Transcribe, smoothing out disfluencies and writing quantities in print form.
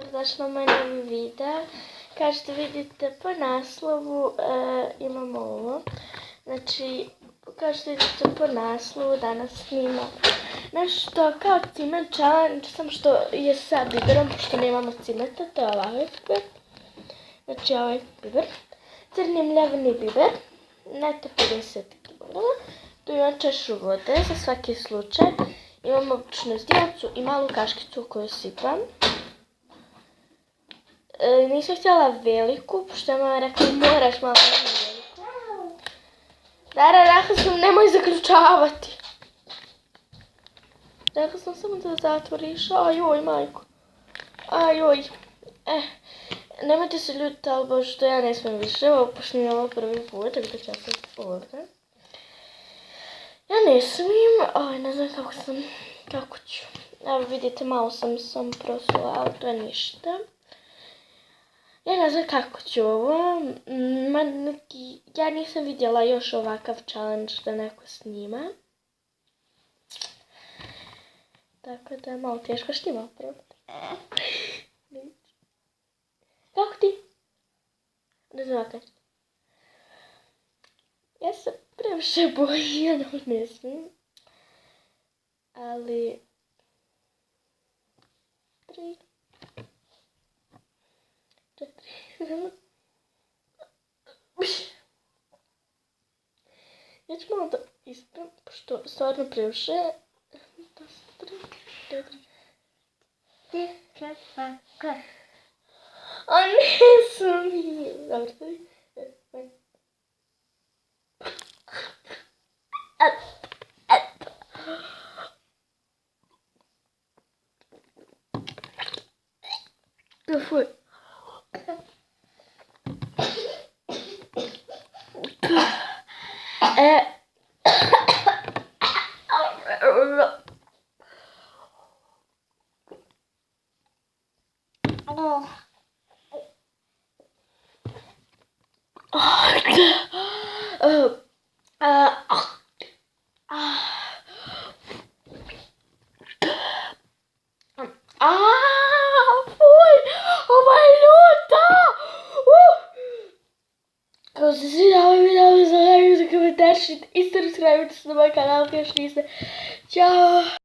dobrodošli na moj novi video. Kao što vidite po naslovu imamo ovo. Znači, kao što vidite po naslovu danas snimam nešto kao ciment challenge, samo što je sa biberom, pošto nemamo cimeta, to je ovaj biber. Znači ovaj biber. Crni mljavni biber, neto 50 kg. Tu imam čašu vode za svaki slučaj. Imam običnu zdjelcu i malu kaškicu koju sipam. Nisam htjela veliku, pošto je mama rekla moraš malo veliku. Dara, rekla sam nemoj zaključavati. Rekla sam samo da zatvoriš. Ajoj, majko. Ajoj. Nemojte se ljutiti, ali bože, što ja ne smijem više. Ovo pošto mi je ovo prvi put, tako da ću ja sad ovdje. Ja ne smijem, ne znam kako ću. Evo vidite, malo sam prosula, ali to je ništa. Ja ne znam kako ću ovo. Ja nisam vidjela još ovakav challenge da neko snima. Tako da je malo teško, što ima prvo. Kako ti? Ne znam kako. Ja se previše bojim, ne smijem. Ali... 3, 4, ja ću malo da ispravim, pošto stvarno previše. 3, 4, a ne smijem. Dobro, 3, 4, to foi. Ako se sviđa ovaj video, zaboravite komentaršite i subscribe se na moj kanal, još niste. Ćao!